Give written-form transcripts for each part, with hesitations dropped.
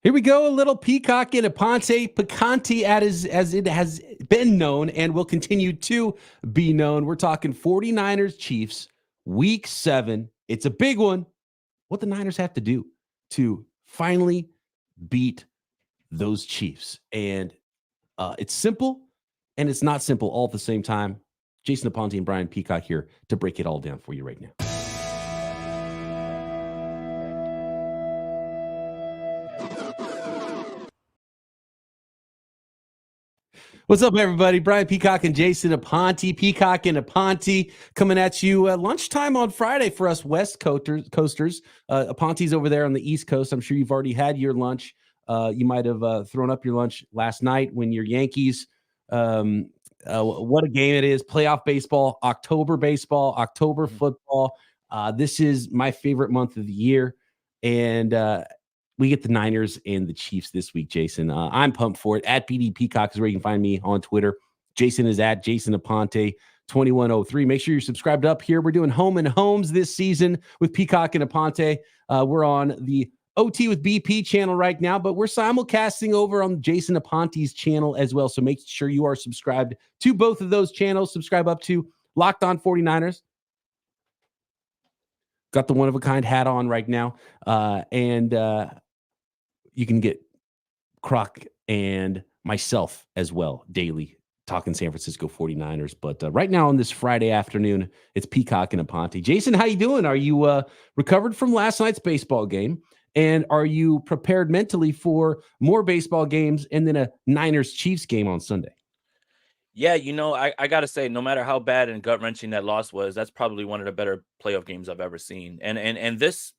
Here we go, a little Peacock and Aponte, Picante as it has been known and will continue to be known. We're talking 49ers Chiefs, week 7. It's a big one. What the Niners have to do to finally beat those Chiefs. And it's simple and it's not simple all at the same time. Jason Aponte and Brian Peacock here to break it all down for you right now. What's up, everybody? Brian Peacock and Jason Aponte. Peacock and Aponte coming at you lunchtime on Friday for us West Coasters. Aponte's over there on the East Coast. I'm sure you've already had your lunch. You might have thrown up your lunch last night when your Yankees, what a game it is. Playoff baseball, October football. This is my favorite month of the year. And we get the Niners and the Chiefs this week, Jason. I'm pumped for it. At PD Peacock is where you can find me on Twitter. Jason is at Jason Aponte 2103. Make sure you're subscribed up here. We're doing home and homes this season with Peacock and Aponte. We're on the OT with BP channel right now, but we're simulcasting over on Jason Aponte's channel as well. So make sure you are subscribed to both of those channels. Subscribe up to Locked On 49ers. Got the one-of-a-kind hat on right now. You can get Croc and myself as well daily talking San Francisco 49ers. But right now on this Friday afternoon, it's Peacock and Aponte. Jason, how you doing? Are you recovered from last night's baseball game? And are you prepared mentally for more baseball games and then a Niners-Chiefs game on Sunday? Yeah, I got to say, no matter how bad and gut-wrenching that loss was, that's probably one of the better playoff games I've ever seen. And this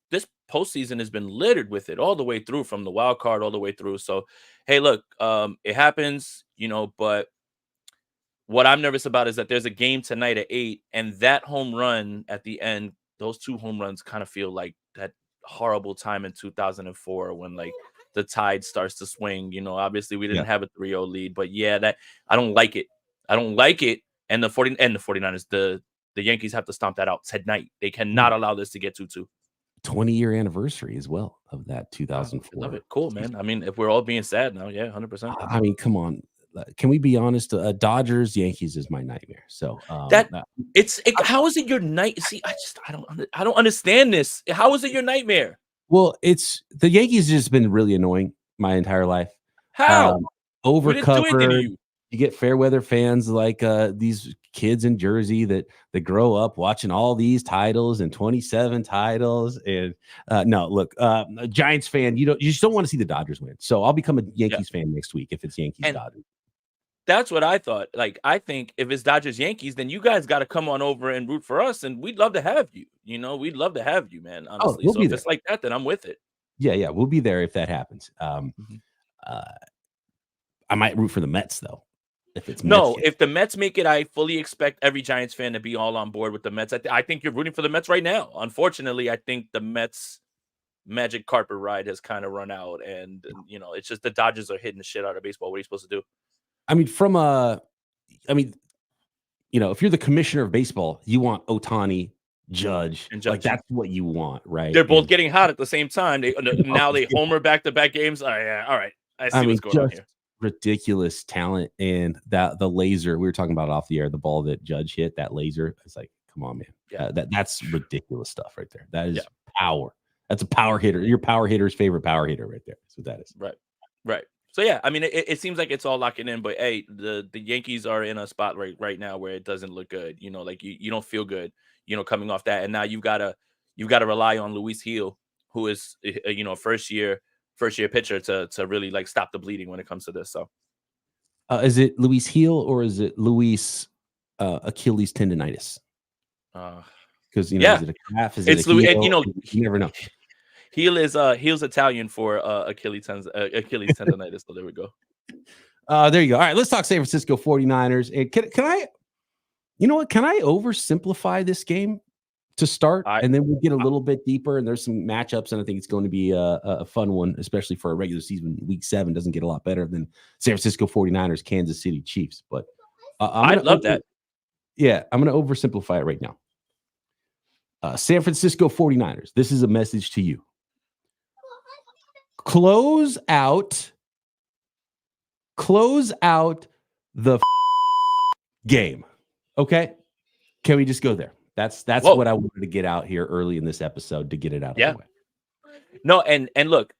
postseason has been littered with it all the way through, from the wild card all the way through. So, hey, look, it happens, but what I'm nervous about is that there's a game tonight at 8, and that home run at the end, those two home runs kind of feel like that horrible time in 2004 when, like, the tide starts to swing. Obviously we didn't have a 3-0 lead, but yeah, that I don't like it. And the 49ers, the Yankees have to stomp that out tonight. They cannot allow this to get 2-2. 20-year anniversary as well of that 2004. I love it. Cool, man. I mean, if we're all being sad now, yeah, 100%. I mean, come on. Can we be honest? Dodgers, Yankees is my nightmare. So how is it your night? See, I don't understand this. How is it your nightmare? Well, it's the Yankees just been really annoying my entire life. How? Overcovered. You get fair weather fans like these kids in Jersey that grow up watching all these titles and 27 titles. And no, look, a Giants fan, you just don't want to see the Dodgers win. So I'll become a Yankees fan next week if it's Yankees Dodgers. That's what I thought. Like, I think if it's Dodgers Yankees, then you guys got to come on over and root for us, and we'd love to have you. We'd love to have you, man. Honestly, we'll so if it's like that, then I'm with it. Yeah, we'll be there if that happens. I might root for the Mets though. If the Mets make it, I fully expect every Giants fan to be all on board with the Mets. I think you're rooting for the Mets right now. Unfortunately, I think the Mets magic carpet ride has kind of run out, and it's just the Dodgers are hitting the shit out of baseball. What are you supposed to do? I mean, if you're the commissioner of baseball, you want Ohtani, Judge. Like, that's what you want, right? They're both getting hot at the same time. They homer back-to-back games. Oh, yeah, all right. I see what's going on here. Ridiculous talent, and that the laser we were talking about off the air, the ball that Judge hit, that laser. It's like, come on, man. Yeah, that's ridiculous stuff right there. That is power. That's a power hitter. Your power hitter's favorite power hitter right there. That's what that is. Right. So yeah, I mean, it seems like it's all locking in, but hey, the Yankees are in a spot right now where it doesn't look good. Like you don't feel good, coming off that, and now you've got to rely on Luis Gil, who is first year pitcher to really like stop the bleeding when it comes to this. So, is it Luis Gil or is it Luis Achilles tendonitis? Because is it a calf? Is it a heel? You never know. Heel's Italian for Achilles tendonitis. So there we go. There you go. All right, let's talk San Francisco 49ers. And can I, can I oversimplify this game to start? And then we'll get a little bit deeper, and there's some matchups, and I think it's going to be a fun one, especially for a regular season. Week 7 doesn't get a lot better than San Francisco 49ers, Kansas City Chiefs. But I love that. Yeah, I'm going to oversimplify it right now. San Francisco 49ers, this is a message to you. close out the game. Okay. Can we just go there? That's Whoa. what I wanted to get out here early in this episode to get it out of the way. No, and look,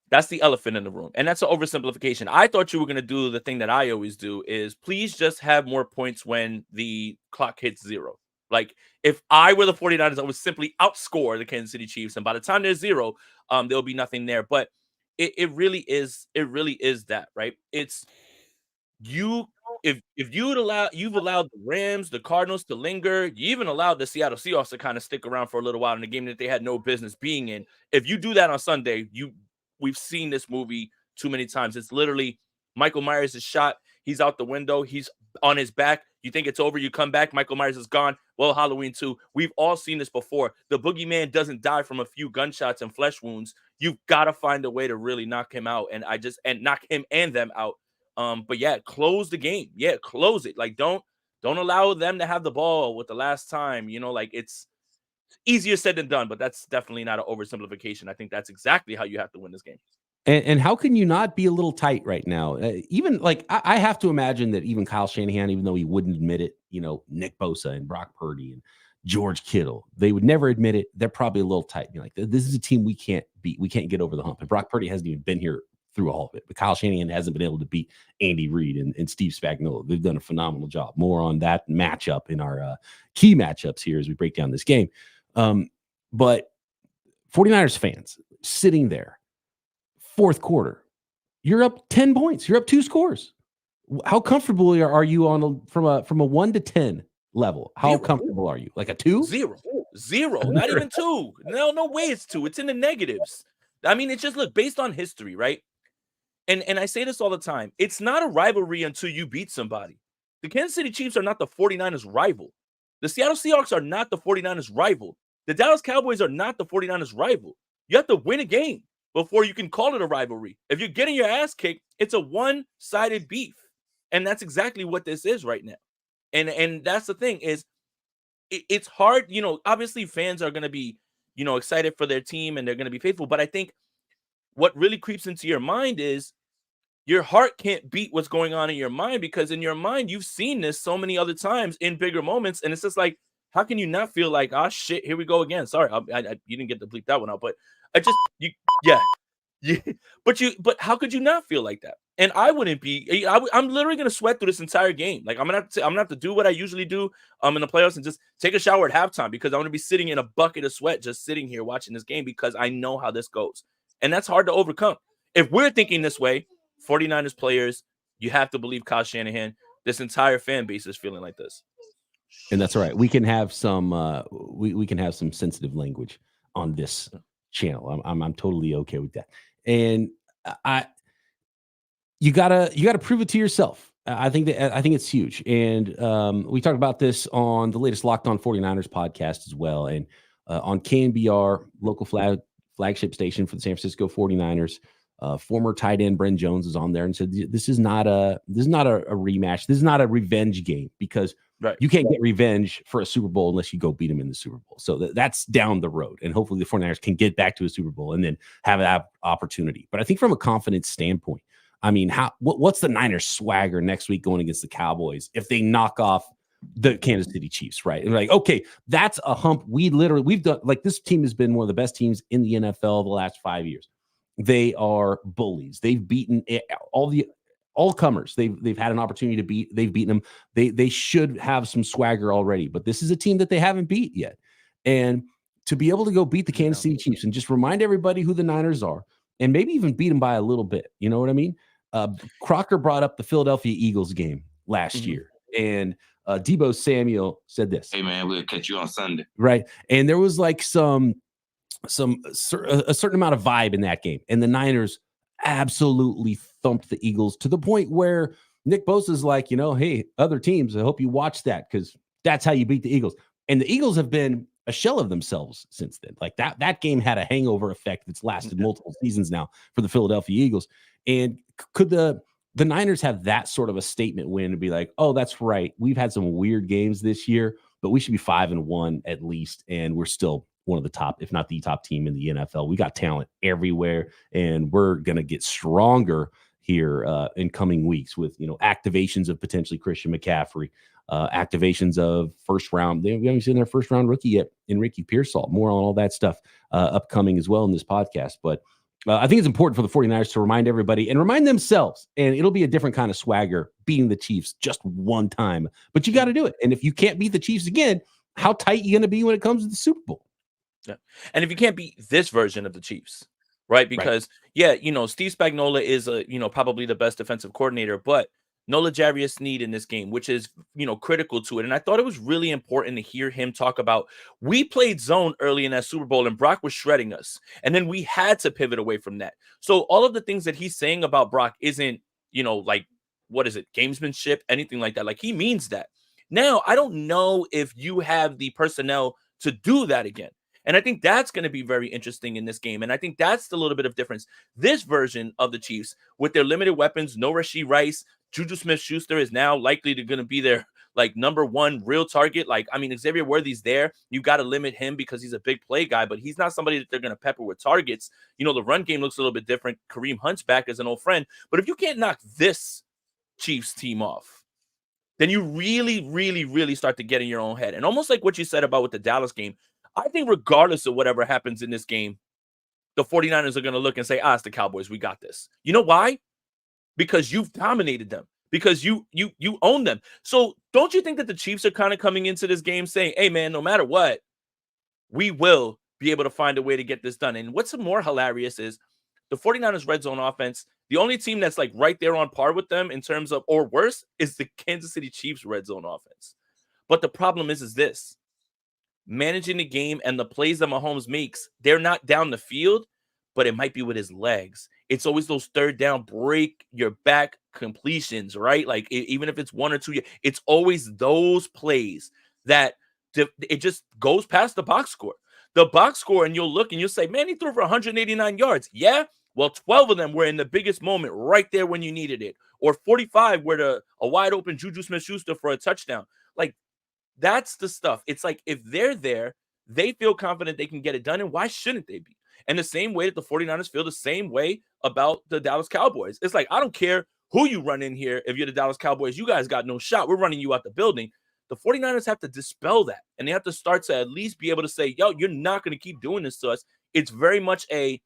that's the elephant in the room. And that's an oversimplification. I thought you were going to do the thing that I always do is please just have more points when the clock hits 0. Like if I were the 49ers, I would simply outscore the Kansas City Chiefs. And by the time there's 0, there'll be nothing there. But it really is that, right? It's you if you've allowed the Rams, the Cardinals to linger, you even allowed the Seattle Seahawks to kind of stick around for a little while in a game that they had no business being in. If you do that on Sunday, we've seen this movie too many times. It's literally Michael Myers is shot, he's out the window, he's on his back. You think it's over, you come back, Michael Myers is gone. Well, Halloween 2, we've all seen this before. The boogeyman doesn't die from a few gunshots and flesh wounds. You've got to find a way to really knock him out, and knock him and them out. But yeah, close the game. Yeah, close it. Like don't allow them to have the ball with the last time. Like it's easier said than done, but that's definitely not an oversimplification. I think that's exactly how you have to win this game. And how can you not be a little tight right now? Even like I have to imagine that even Kyle Shanahan, even though he wouldn't admit it, Nick Bosa and Brock Purdy and George Kittle, they would never admit it. They're probably a little tight. Like, this is a team we can't beat. We can't get over the hump. And Brock Purdy hasn't even been here through all of it. But Kyle Shanahan hasn't been able to beat Andy Reid and Steve Spagnuolo. They've done a phenomenal job. More on that matchup in our key matchups here as we break down this game. But 49ers fans sitting there, fourth quarter, you're up 10 points. You're up 2 scores. How comfortable are you from a 1 to 10 level? How 0. comfortable are you? Like a 2? 0. Not even 2. No way it's 2. It's in the negatives. I mean, it's just, look, based on history, right? And I say this all the time. It's not a rivalry until you beat somebody. The Kansas City Chiefs are not the 49ers rival. The Seattle Seahawks are not the 49ers rival. The Dallas Cowboys are not the 49ers rival. You have to win a game before you can call it a rivalry. If you're getting your ass kicked, it's a one-sided beef. And that's exactly what this is right now. And that's the thing is it's hard. Obviously fans are going to be, excited for their team and they're going to be faithful. But I think what really creeps into your mind is your heart can't beat what's going on in your mind, because in your mind, you've seen this so many other times in bigger moments. And it's just like, how can you not feel like, oh shit, here we go again. Sorry, you didn't get to bleep that one out, but but how could you not feel like that? And I wouldn't be. I'm literally gonna sweat through this entire game. Like I'm gonna have to do what I usually do in the playoffs and just take a shower at halftime, because I'm gonna be sitting in a bucket of sweat just sitting here watching this game, because I know how this goes, and that's hard to overcome. If we're thinking this way, 49ers players, you have to believe Kyle Shanahan. This entire fan base is feeling like this. And that's all right. We can have some we can have some sensitive language on this channel. I'm totally okay with that. And you gotta prove it to yourself. I think it's huge. And we talked about this on the latest Locked On 49ers podcast as well. And on KNBR, local flagship station for the San Francisco 49ers. Former tight end Brent Jones is on there and said, this is not a rematch. This is not a revenge game, because you can't get revenge for a Super Bowl unless you go beat them in the Super Bowl. So that's down the road. And hopefully the 49ers can get back to a Super Bowl and then have that opportunity. But I think from a confidence standpoint, I mean, what's the Niners swagger next week going against the Cowboys if they knock off the Kansas City Chiefs, right? And like, okay, that's a hump. We've done, like, this team has been one of the best teams in the NFL the last 5 years. They are bullies. They've beaten all comers. They've had an opportunity to beat. They've beaten them. They should have some swagger already. But this is a team that they haven't beat yet. And to be able to go beat the Kansas City Chiefs and just remind everybody who the Niners are, and maybe even beat them by a little bit. You know what I mean? Crocker brought up the Philadelphia Eagles game last year, and Deebo Samuel said this: "Hey man, we'll catch you on Sunday." Right, and there was like a certain amount of vibe in that game, and the Niners absolutely thumped the Eagles to the point where Nick Bosa's like, hey, other teams, I hope you watch that, because that's how you beat the Eagles. And the Eagles have been a shell of themselves since then. Like that game had a hangover effect that's lasted multiple seasons now for the Philadelphia Eagles. And could the Niners have that sort of a statement win and be like, oh, that's right, we've had some weird games this year, but we should be 5-1 at least, and we're still one of the top, if not the top team in the NFL. We got talent everywhere, and we're going to get stronger here in coming weeks with, activations of potentially Christian McCaffrey, activations of first round. We haven't seen their first round rookie yet in Ricky Pearsall. More on all that stuff upcoming as well in this podcast. But I think it's important for the 49ers to remind everybody and remind themselves, and it'll be a different kind of swagger beating the Chiefs just one time, but you got to do it. And if you can't beat the Chiefs again, how tight you going to be when it comes to the Super Bowl? Yeah. And if you can't beat this version of the Chiefs, right? Because Steve Spagnuolo is probably the best defensive coordinator, but no L'Jarius Sneed in this game, which is, critical to it. And I thought it was really important to hear him talk about, we played zone early in that Super Bowl and Brock was shredding us. And then we had to pivot away from that. So all of the things that he's saying about Brock isn't, gamesmanship, anything like that. Like, he means that. Now, I don't know if you have the personnel to do that again. And I think that's going to be very interesting in this game. And I think that's the little bit of difference. This version of the Chiefs, with their limited weapons, no Rashee Rice, Juju Smith-Schuster is now likely to going to be their number one real target. Xavier Worthy's there. You got to limit him because he's a big play guy, but he's not somebody that they're going to pepper with targets. The run game looks a little bit different. Kareem Hunt's back as an old friend. But if you can't knock this Chiefs team off, then you really, really, really start to get in your own head. And almost like what you said about with the Dallas game, I think regardless of whatever happens in this game, the 49ers are going to look and say, it's the Cowboys. We got this. You know why? Because you've dominated them. Because you own them. So don't you think that the Chiefs are kind of coming into this game saying, hey, man, no matter what, we will be able to find a way to get this done. And what's more hilarious is the 49ers red zone offense, the only team that's right there on par with them in terms of, or worse, is the Kansas City Chiefs red zone offense. But the problem is this. Managing the game and the plays that Mahomes makes, they're not down the field, but it might be with his legs. It's always those third down, break your back completions, right? Even if it's one or two, it's always those plays that it just goes past the box score. The box score, and you'll look and you'll say, man, he threw for 189 yards. Yeah, well, 12 of them were in the biggest moment right there when you needed it. Or 45 were a wide open Juju Smith-Schuster for a touchdown. That's the stuff. It's if they're there, they feel confident they can get it done. And why shouldn't they be? And the same way that the 49ers feel the same way about the Dallas Cowboys. It's I don't care who you run in here. If you're the Dallas Cowboys, you guys got no shot. We're running you out the building. The 49ers have to dispel that. And they have to start to at least be able to say, yo, you're not going to keep doing this to us. It's very much a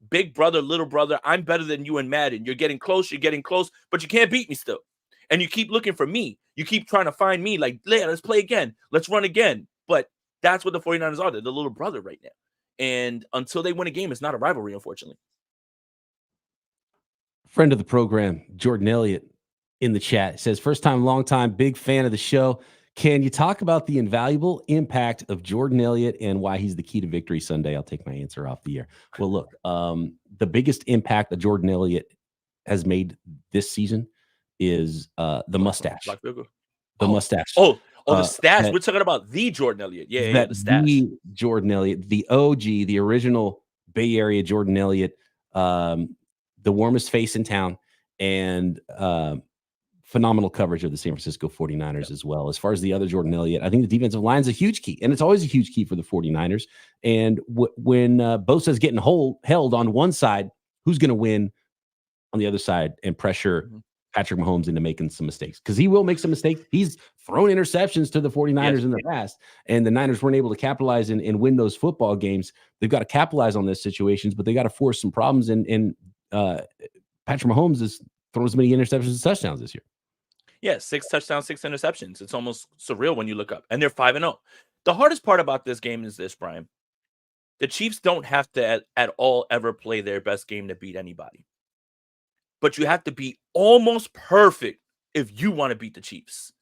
big brother, little brother. I'm better than you in Madden. You're getting close, but you can't beat me still. And you keep looking for me. You keep trying to find me let's play again. Let's run again. But that's what the 49ers are. They're the little brother right now. And until they win a game, it's not a rivalry, unfortunately. Friend of the program, Jordan Elliott, in the chat says, first time, long time, big fan of the show. Can you talk about the invaluable impact of Jordan Elliott and why he's the key to victory Sunday? I'll take my answer off the air. Well, look, the biggest impact that Jordan Elliott has made this season is the mustache. The mustache. The stash. We're talking about the Jordan Elliott. Yeah, the stash. The Jordan Elliott, the OG, the original Bay Area Jordan Elliott, the warmest face in town, and phenomenal coverage of the San Francisco 49ers as well. As far as the other Jordan Elliott, I think the defensive line is a huge key, and it's always a huge key for the 49ers. And when Bosa's getting held on one side, who's going to win on the other side and pressure Patrick Mahomes into making some mistakes? Because he will make some mistakes. He's thrown interceptions to the 49ers in the past, and the Niners weren't able to capitalize and win those football games. They've got to capitalize on those situations, but they got to force some problems. And Patrick Mahomes has thrown as many interceptions as touchdowns this year. Yeah, 6 touchdowns, 6 interceptions. It's almost surreal when you look up. And they're 5-0. The hardest part about this game is this, Brian. The Chiefs don't have to at all ever play their best game to beat anybody. But you have to be almost perfect if you want to beat the Chiefs.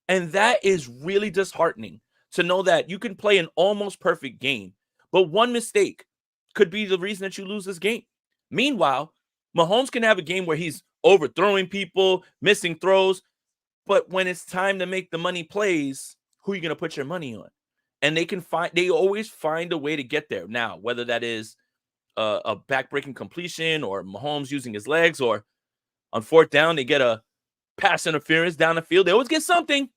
And that is really disheartening to know that you can play an almost perfect game, but one mistake could be the reason that you lose this game. Meanwhile, Mahomes can have a game where he's overthrowing people, missing throws, but when it's time to make the money plays, who are you going to put your money on? And they always find a way to get there. Now, whether that is a backbreaking completion or Mahomes using his legs, or on fourth down, they get a pass interference down the field. They always get something.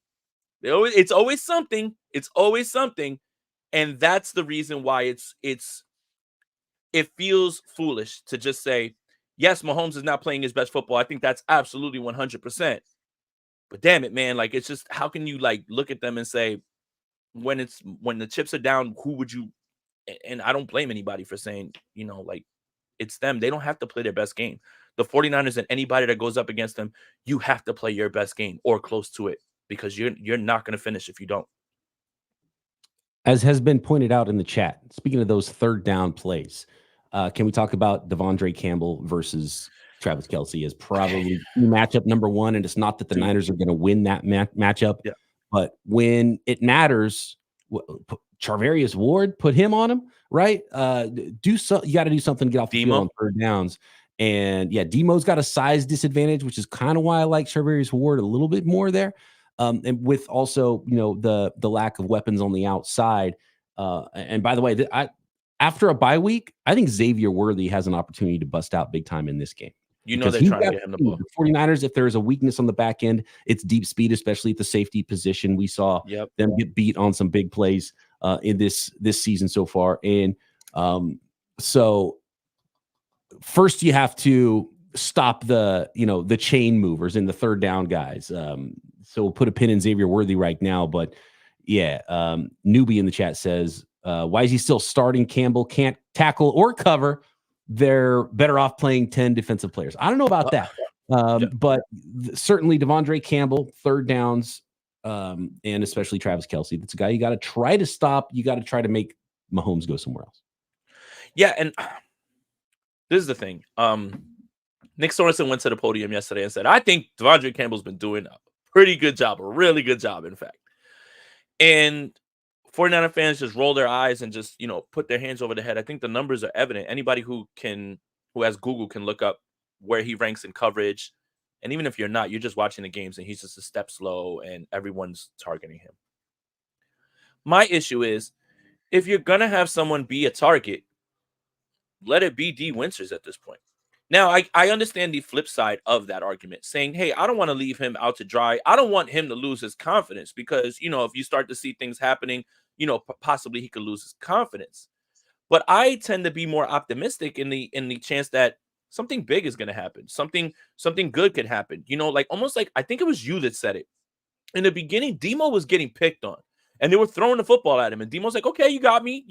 It's always something. It's always something. And that's the reason why it feels foolish to just say, yes, Mahomes is not playing his best football. I think that's absolutely 100%. But damn it, man, like it's just how can you like look at them and say when the chips are down, who would you and I don't blame anybody for saying, like it's them. They don't have to play their best game. The 49ers and anybody that goes up against them, you have to play your best game or close to it because you're not going to finish if you don't. As has been pointed out in the chat, speaking of those third down plays, can we talk about DeAndre Campbell versus Travis Kelce as probably matchup number one? And it's not that the Niners are going to win that matchup, but when it matters, Charvarius Ward, put him on him, right? You got to do something to get off the field on third downs. And yeah, Demo's got a size disadvantage, which is kind of why I like Charvarius Ward a little bit more there. And with also, the lack of weapons on the outside. And by the way, after a bye week, I think Xavier Worthy has an opportunity to bust out big time in this game. They're trying to get him the ball. The 49ers, if there is a weakness on the back end, it's deep speed, especially at the safety position. We saw them get beat on some big plays in this season so far. And so first you have to stop the chain movers and the third down guys. So we'll put a pin in Xavier Worthy right now. But yeah, Newbie in the chat says, why is he still starting? Campbell can't tackle or cover. They're better off playing 10 defensive players. I don't know about that. But certainly De'Vondre Campbell, third downs, and especially Travis Kelce. That's a guy you got to try to stop. You got to try to make Mahomes go somewhere else. Yeah, and this is the thing. Nick Sorensen went to the podium yesterday and said, I think De'Vondre Campbell's been doing a pretty good job, a really good job, in fact. And 49er fans just roll their eyes and just, put their hands over their head. I think the numbers are evident. Anybody who has Google can look up where he ranks in coverage. And even if you're not, you're just watching the games and he's just a step slow and everyone's targeting him. My issue is if you're going to have someone be a target, let it be D. Winters at this point. Now, I understand the flip side of that argument, saying, hey, I don't want to leave him out to dry. I don't want him to lose his confidence because, if you start to see things happening, possibly he could lose his confidence. But I tend to be more optimistic in the chance that something big is going to happen. Something good could happen. Almost like I think it was you that said it. In the beginning, Demo was getting picked on and they were throwing the football at him. And Demo's like, okay, you got me.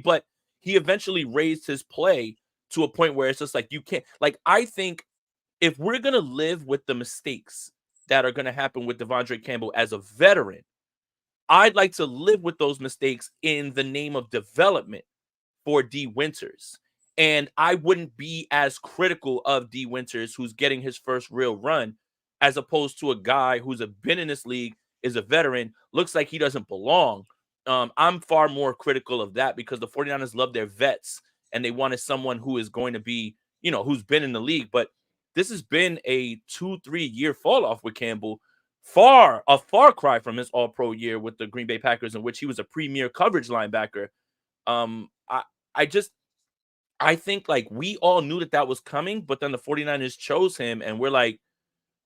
But he eventually raised his play to a point where it's just like, you can't, I think if we're going to live with the mistakes that are going to happen with De'Vondre Campbell as a veteran, I'd like to live with those mistakes in the name of development for D. Winters. And I wouldn't be as critical of D. Winters, who's getting his first real run, as opposed to a guy who's been in this league, is a veteran, looks like he doesn't belong. I'm far more critical of that because the 49ers love their vets and they wanted someone who is going to be, who's been in the league. But this has been a 2-3 year fall off with Campbell. A far cry from his all-pro year with the Green Bay Packers, in which he was a premier coverage linebacker. I think we all knew that was coming, but then the 49ers chose him and we're like,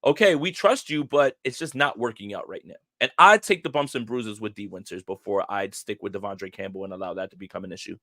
okay, we trust you, but it's just not working out right now. And I'd take the bumps and bruises with D. Winters before I'd stick with De'Vondre Campbell and allow that to become an issue.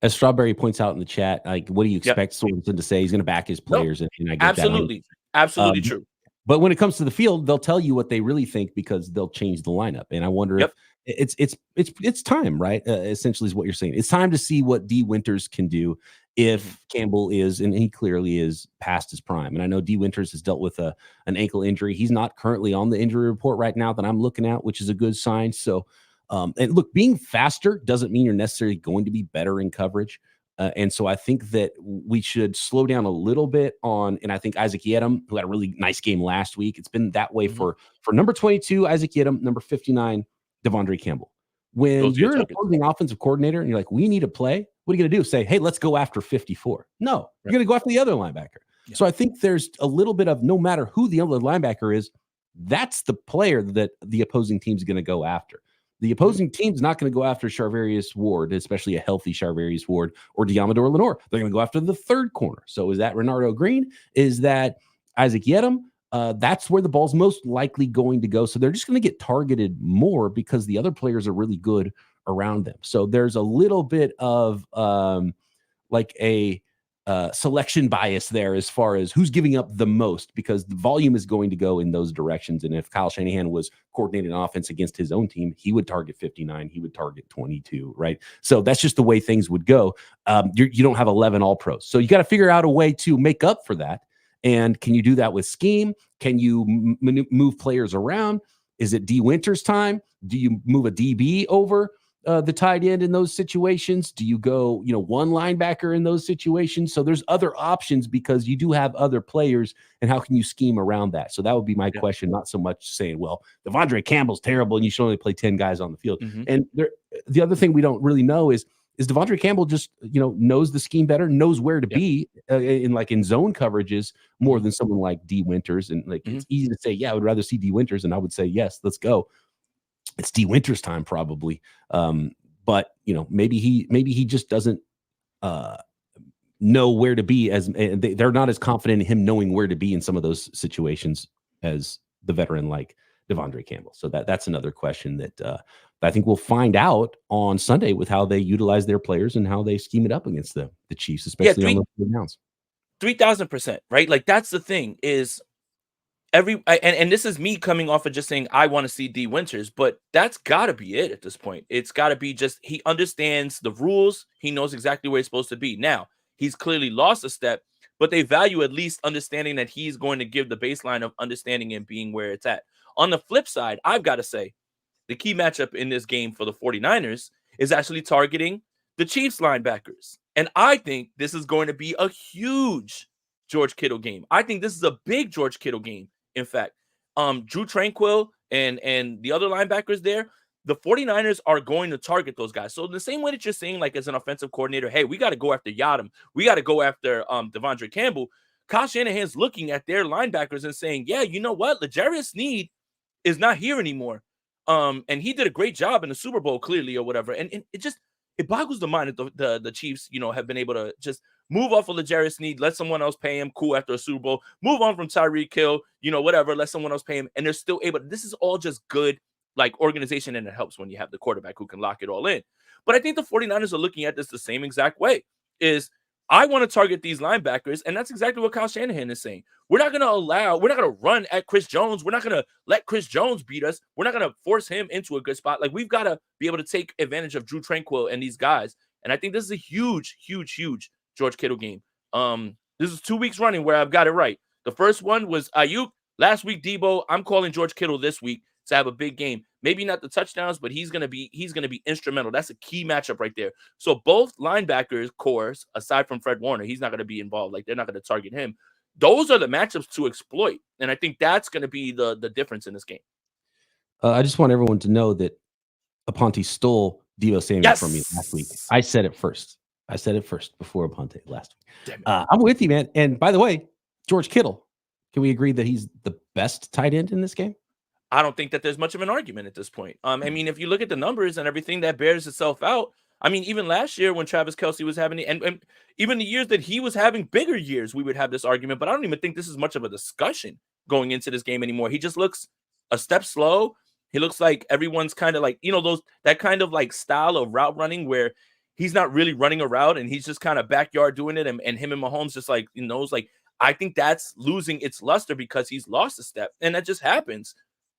As Strawberry points out in the chat, what do you expect Sorensen to say? He's going to back his players. And I get absolutely. that. Absolutely true. But when it comes to the field, they'll tell you what they really think because they'll change the lineup. And I wonder if it's time, right? Essentially is what you're saying. It's time to see what D. Winters can do if Campbell is, and he clearly is, past his prime. And I know D. Winters has dealt with an ankle injury. He's not currently on the injury report right now that I'm looking at, which is a good sign. So, and look, being faster doesn't mean you're necessarily going to be better in coverage. And so I think that we should slow down a little bit on, and I think Isaac Yiadom, who had a really nice game last week, it's been that way for number 22, Isaac Yiadom, number 59, De'Vondre Campbell. When you're an opposing offensive coordinator and you're like, we need a play, what are you going to do? Say, hey, let's go after 54. No, you're going to go after the other linebacker. Yeah. So I think there's a little bit of, no matter who the other linebacker is, that's the player that the opposing team's going to go after. The opposing team's not going to go after Charvarius Ward, especially a healthy Charvarius Ward or Deommodore Lenoir. They're going to go after the third corner. So is that Renardo Green? Is that Isaac Yiadom? That's where the ball's most likely going to go. So they're just going to get targeted more because the other players are really good around them. So there's a little bit of like a selection bias there as far as who's giving up the most, because the volume is going to go in those directions. And if Kyle Shanahan was coordinating offense against his own team, he would target 59, he would target 22, right? So that's just the way things would go. You don't have 11 all pros. So you got to figure out a way to make up for that. And can you do that with scheme? Can you move players around? Is it D Winters time? Do you move a DB over the tight end in those situations? Do you go, one linebacker in those situations? So there's other options because you do have other players, and how can you scheme around that? So that would be my question, not so much saying, well, DeAndre Campbell's terrible and you should only play 10 guys on the field. And the other thing we don't really know is DeAndre Campbell just, knows the scheme better, knows where to be in zone coverages more than someone like D Winters. And it's easy to say, yeah, I would rather see D Winters. And I would say, yes, let's go. It's D Winters time probably. But maybe he just doesn't know where to be, as they're not as confident in him knowing where to be in some of those situations as the veteran like DeAndre Campbell. So that's another question that I think we'll find out on Sunday with how they utilize their players and how they scheme it up against the Chiefs, especially on the downs. 3,000%, right? Like that's the thing is and this is me coming off of just saying I want to see D Winters, but that's got to be it at this point. It's got to be just he understands the rules. He knows exactly where he's supposed to be. Now, he's clearly lost a step, but they value at least understanding that he's going to give the baseline of understanding and being where it's at. On the flip side, I've got to say the key matchup in this game for the 49ers is actually targeting the Chiefs linebackers. And I think this is going to be a huge George Kittle game. I think this is a big George Kittle game. In fact, Drew Tranquill and the other linebackers there, the 49ers are going to target those guys. So in the same way that you're saying, like as an offensive coordinator, hey, we got to go after Yadam. We got to go after DeAndre Campbell. Kyle Shanahan's looking at their linebackers and saying, yeah, you know what? L'Jarius Sneed is not here anymore. And he did a great job in the Super Bowl, clearly, or whatever. And it boggles the mind that the Chiefs, have been able to just move off of L'Jarius Sneed, let someone else pay him, cool, after a Super Bowl, move on from Tyreek Hill, whatever, let someone else pay him, and they're still able. This is all just good, like, organization, and it helps when you have the quarterback who can lock it all in. But I think the 49ers are looking at this the same exact way, is I want to target these linebackers, and that's exactly what Kyle Shanahan is saying. We're not going to run at Chris Jones. We're not going to let Chris Jones beat us. We're not going to force him into a good spot. Like, we've got to be able to take advantage of Drew Tranquill and these guys. And I think this is a huge, huge, huge George Kittle game. This is 2 weeks running where I've got it right. The first one was Ayuk. Last week, Debo. I'm calling George Kittle this week to have a big game. Maybe not the touchdowns, but he's gonna be instrumental. That's a key matchup right there. So both linebackers cores, aside from Fred Warner, he's not gonna be involved. Like, they're not gonna target him. Those are the matchups to exploit, and I think that's gonna be the difference in this game. I just want everyone to know that Aponte stole Deebo Samuel from me last week. I said it first. Before Aponte last week. I'm with you, man. And by the way, George Kittle, can we agree that he's the best tight end in this game? I don't think that there's much of an argument at this point. I mean, if you look at the numbers and everything, that bears itself out. I mean, even last year when Travis Kelce was having, and even the years that he was having bigger years, we would have this argument. But I don't even think this is much of a discussion going into this game anymore. He just looks a step slow. He looks like everyone's kind of like, that kind of like style of route running where he's not really running a route and he's just kind of backyard doing it. And him and Mahomes just like, I think that's losing its luster because he's lost a step. And that just happens.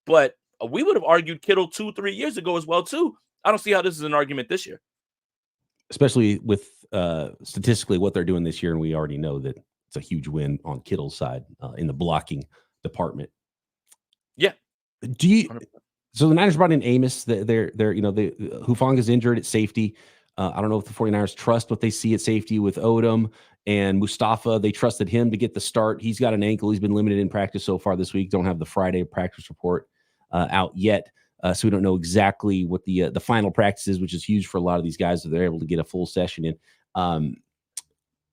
But we would have argued Kittle 2-3 years ago as well, too. I don't see how this is an argument this year. Especially with statistically what they're doing this year. And we already know that it's a huge win on Kittle's side in the blocking department. Yeah. So the Niners brought in Amos. Hufanga's injured at safety. I don't know if the 49ers trust what they see at safety with Odom and Mustafa. They trusted him to get the start. He's got an ankle. He's been limited in practice so far this week. Don't have the Friday practice report out yet. So we don't know exactly what the final practice is, which is huge for a lot of these guys that they're able to get a full session in.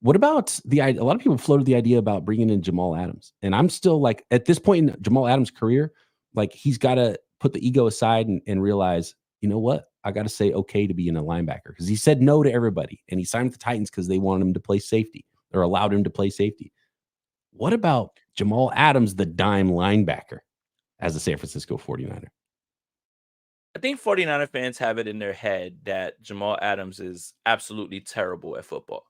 What about a lot of people floated the idea about bringing in Jamal Adams. And I'm still like, at this point in Jamal Adams' career, like, he's got to put the ego aside and realize, you know what? I got to say okay to being a linebacker, because he said no to everybody and he signed with the Titans because they wanted him to play safety or allowed him to play safety. What about Jamal Adams, the dime linebacker, as a San Francisco 49er? I think 49er fans have it in their head that Jamal Adams is absolutely terrible at football.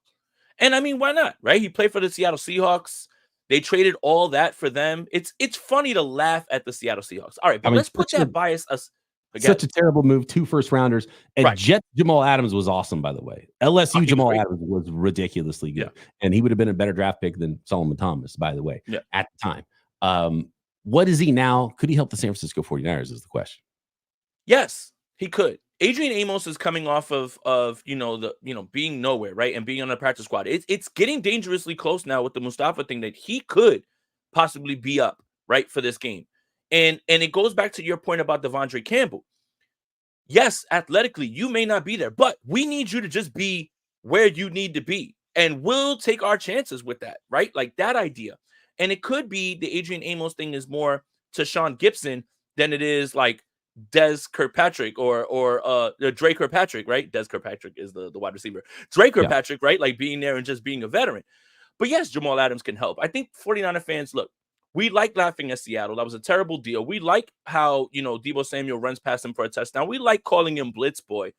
And I mean, why not? Right? He played for the Seattle Seahawks. They traded all that for them. It's funny to laugh at the Seattle Seahawks. All right, I but mean, let's put that bias us again. such a terrible move. 2 first rounders. And Right. Jet Jamal Adams was awesome, by the way. LSU He was Jamal great. Adams was ridiculously good. Yeah. And he would have been a better draft pick than Solomon Thomas, by the way, Yeah. at the time. What is he now? Could he help the San Francisco 49ers is the question. Yes, he could. Adrian Amos is coming off of being nowhere, right? And being on the practice squad. It's getting dangerously close now with the Mustafa thing that he could possibly be up, right, for this game. And it goes back to your point about DeAndre Campbell. Yes, athletically, you may not be there, but we need you to just be where you need to be. And we'll take our chances with that, right? Like that idea. And it could be the Adrian Amos thing is more to Sean Gibson than it is like Des Kirkpatrick or Dre Kirkpatrick, right? Des Kirkpatrick is the wide receiver. Dre Kirkpatrick, right? Like being there and just being a veteran. But yes, Jamal Adams can help. I think 49er fans, look, we like laughing at Seattle. That was a terrible deal. We like how, Deebo Samuel runs past him for a touchdown. We like calling him Blitz Boy.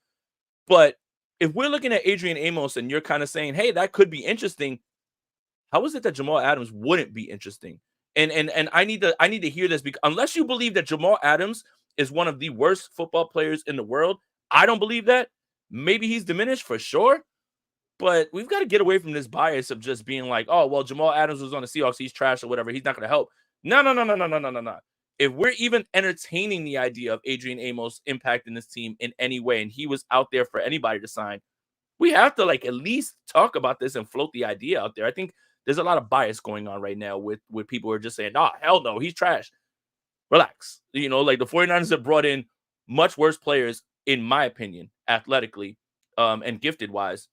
But if we're looking at Adrian Amos and you're kind of saying, hey, that could be interesting, how is it that Jamal Adams wouldn't be interesting? And I need to hear this, because unless you believe that Jamal Adams is one of the worst football players in the world, I don't believe that. Maybe he's diminished for sure. But we've got to get away from this bias of just being like, oh, well, Jamal Adams was on the Seahawks. He's trash or whatever. He's not going to help. No. If we're even entertaining the idea of Adrian Amos impacting this team in any way, and he was out there for anybody to sign, we have to at least talk about this and float the idea out there. I think there's a lot of bias going on right now with people who are just saying, oh, hell no, he's trash. Relax. The 49ers have brought in much worse players, in my opinion, athletically and gifted wise.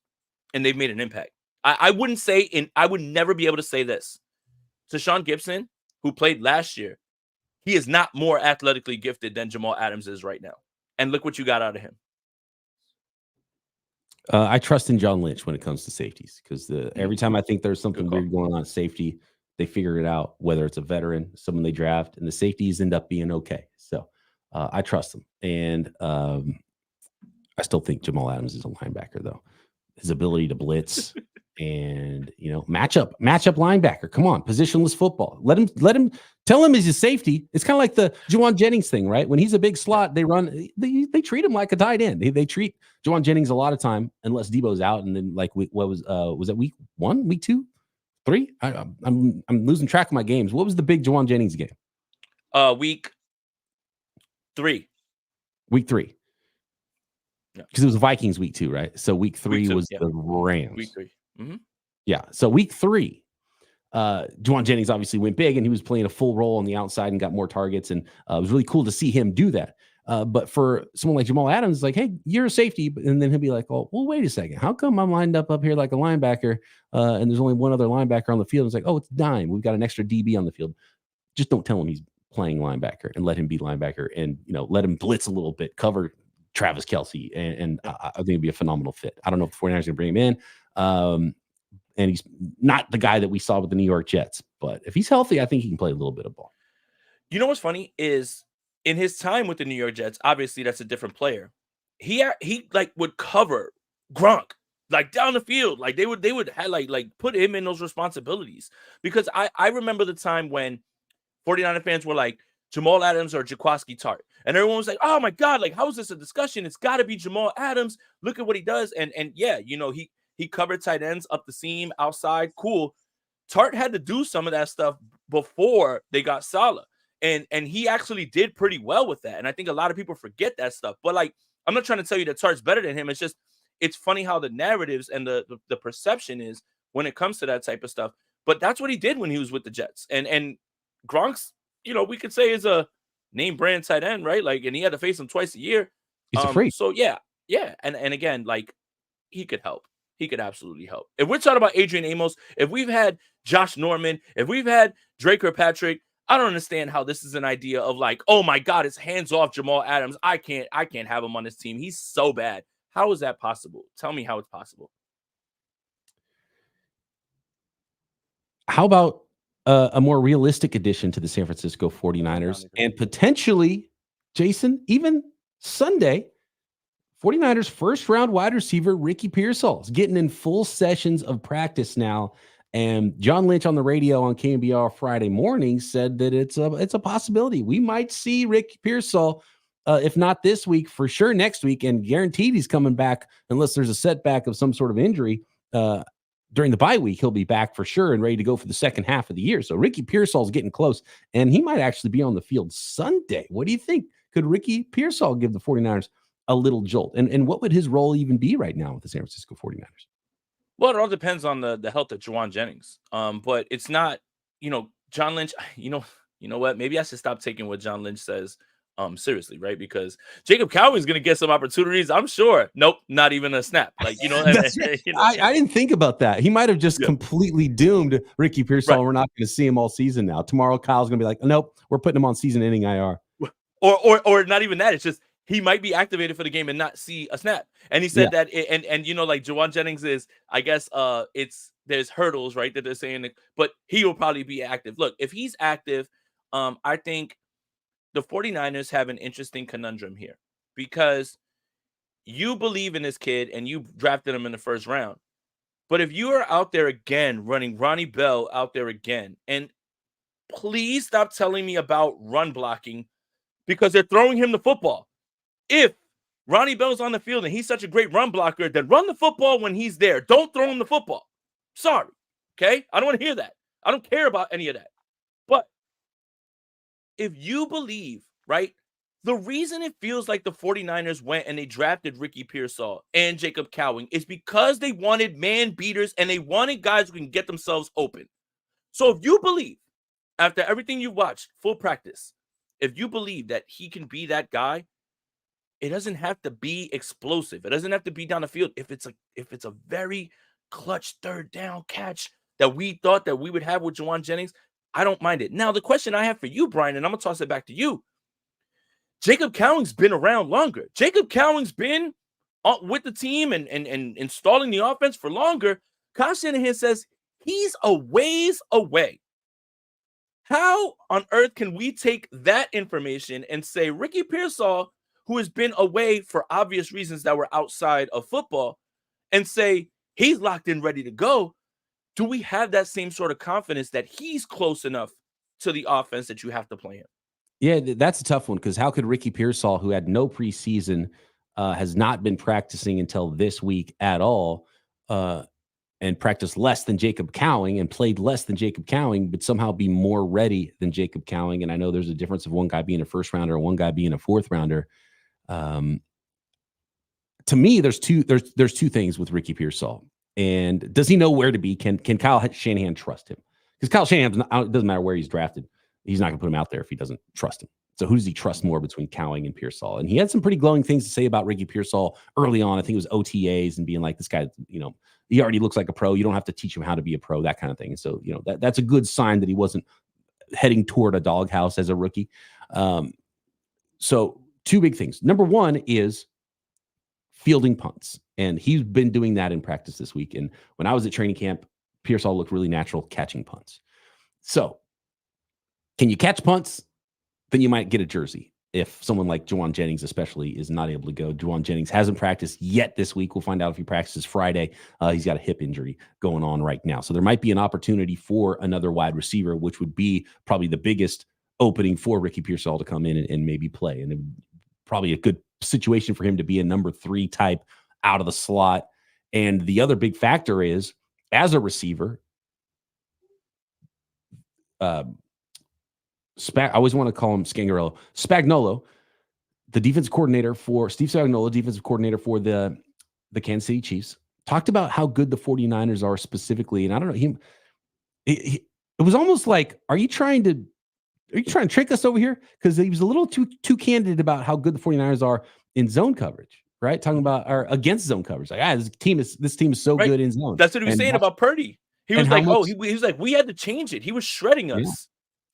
And they've made an impact. I wouldn't say, I would never be able to say this to Sean Gibson, who played last year. He is not more athletically gifted than Jamal Adams is right now. And look what you got out of him. I trust in John Lynch when it comes to safeties, because every time I think there's something weird going on at safety, they figure it out, whether it's a veteran, someone they draft, and the safeties end up being okay. So I trust them. And I still think Jamal Adams is a linebacker, though. His ability to blitz and matchup linebacker. Come on, positionless football. Let him tell him he's a safety. It's kind of like the Juwan Jennings thing, right? When he's a big slot, they treat him like a tight end. They treat Juwan Jennings a lot of time, unless Debo's out. And then was that week 1, week 2, 3? I'm losing track of my games. What was the big Juwan Jennings game? Week 3. Week 3. Because it was Vikings week 2, right? So week 3 was the Rams. Week 3. Mm-hmm. Yeah. So week 3, Juwan Jennings obviously went big, and he was playing a full role on the outside and got more targets. And it was really cool to see him do that. But for someone like Jamal Adams, like, hey, you're a safety. And then he'll be like, oh, well, wait a second. How come I'm lined up here like a linebacker and there's only one other linebacker on the field? It's like, oh, it's dime. We've got an extra DB on the field. Just don't tell him he's playing linebacker, and let him be linebacker, and let him blitz a little bit, cover Travis Kelce, and I think it'd be a phenomenal fit. I don't know if the 49ers are going to bring him in. And he's not the guy that we saw with the New York Jets, but if he's healthy, I think he can play a little bit of ball. You know what's funny is, in his time with the New York Jets, obviously that's a different player. He would cover Gronk down the field. They would have put him in those responsibilities, because I remember the time when 49er fans were like, Jamal Adams or Jaquiski Tartt. And everyone was like, oh my God, how is this a discussion? It's got to be Jamal Adams. Look at what he does. And yeah, he covered tight ends up the seam, outside. Cool. Tartt had to do some of that stuff before they got Saleh. And he actually did pretty well with that. And I think a lot of people forget that stuff. But I'm not trying to tell you that Tartt's better than him. It's just, it's funny how the narratives and the perception is when it comes to that type of stuff. But that's what he did when he was with the Jets. And Gronk's, we could say is a name brand tight end, right? And he had to face him twice a year. He's a freak. So yeah. And again, he could help. He could absolutely help. If we're talking about Adrian Amos, if we've had Josh Norman, if we've had Dre Kirkpatrick, I don't understand how this is an idea of oh my God, it's hands off Jamal Adams. I can't have him on this team. He's so bad. How is that possible? Tell me how it's possible. How about a more realistic addition to the San Francisco 49ers, and potentially, Jason, even Sunday, 49ers first round wide receiver Ricky Pearsall is getting in full sessions of practice now. And John Lynch on the radio on KNBR Friday morning said that it's a possibility. We might see Ricky Pearsall, if not this week, for sure next week, and guaranteed he's coming back unless there's a setback of some sort of injury. During the bye week, he'll be back for sure and ready to go for the second half of the year. So Ricky Pearsall is getting close, and he might actually be on the field Sunday. What do you think? Could Ricky Pearsall give the 49ers a little jolt? And what would his role even be right now with the San Francisco 49ers? Well, it all depends on the health of Juwan Jennings. But it's not, John Lynch, you know what? Maybe I should stop taking what John Lynch says seriously, right? Because Jacob Cowing's gonna get some opportunities, I'm sure. Nope, not even a snap. Like, I didn't think about that. He might have just completely doomed Ricky Pearsall. Right. We're not going to see him all season now. Tomorrow, Kyle's going to be like, nope, we're putting him on season-ending IR. Or not even that. It's just he might be activated for the game and not see a snap. And he said that, and like Juwan Jennings is, I guess, there's hurdles, right, that they're saying, but he will probably be active. Look, if he's active, I think the 49ers have an interesting conundrum here because you believe in this kid and you drafted him in the first round. But if you are out there again running Ronnie Bell out there again, and please stop telling me about run blocking because they're throwing him the football. If Ronnie Bell's on the field and he's such a great run blocker, then run the football when he's there. Don't throw him the football. Sorry. Okay? I don't want to hear that. I don't care about any of that. But if you believe, right, the reason it feels like the 49ers went and they drafted Ricky Pearsall and Jacob Cowing is because they wanted man beaters and they wanted guys who can get themselves open. So if you believe, after everything you watched, full practice, if you believe that he can be that guy, it doesn't have to be explosive. It doesn't have to be down the field. If it's a very clutch third down catch that we thought that we would have with Juwan Jennings, I don't mind it. Now, the question I have for you, Brian, and I'm going to toss it back to you. Jacob Cowing's been around longer. Jacob Cowing's been with the team and installing the offense for longer. Kyle Shanahan says he's a ways away. How on earth can we take that information and say Ricky Pearsall, who has been away for obvious reasons that were outside of football, and say he's locked in, ready to go? Do we have that same sort of confidence that he's close enough to the offense that you have to play him? Yeah, that's a tough one because how could Ricky Pearsall, who had no preseason, has not been practicing until this week at all, and practiced less than Jacob Cowing and played less than Jacob Cowing, but somehow be more ready than Jacob Cowing? And I know there's a difference of one guy being a first rounder and one guy being a fourth rounder. To me, there's two things with Ricky Pearsall. And does he know where to be? Can Kyle Shanahan trust him? Because Kyle Shanahan, it doesn't matter where he's drafted. He's not going to put him out there if he doesn't trust him. So who does he trust more between Cowing and Pearsall? And he had some pretty glowing things to say about Ricky Pearsall early on. I think it was OTAs and being like, this guy, he already looks like a pro. You don't have to teach him how to be a pro, that kind of thing. And so, that's a good sign that he wasn't heading toward a doghouse as a rookie. So two big things. Number one is fielding punts. And he's been doing that in practice this week. And when I was at training camp, Pearsall looked really natural catching punts. So can you catch punts? Then you might get a jersey. If someone like Juwan Jennings especially is not able to go. Juwan Jennings hasn't practiced yet this week. We'll find out if he practices Friday. He's got a hip injury going on right now. So there might be an opportunity for another wide receiver, which would be probably the biggest opening for Ricky Pearsall to come in and maybe play. And it would probably a good situation for him to be a number 3 type out of the slot. And the other big factor is, as a receiver, I always want to call him Scangarello. Spagnuolo, the defensive coordinator for Steve Spagnuolo, defensive coordinator for the Kansas City Chiefs, talked about how good the 49ers are specifically. And I don't know, it was almost like, are you trying to trick us over here? Because he was a little too candid about how good the 49ers are in zone coverage, right? Talking about or against zone coverage. Like, this team is so good in zone. That's what he was saying about Purdy. He was like, he was like, we had to change it. He was shredding us.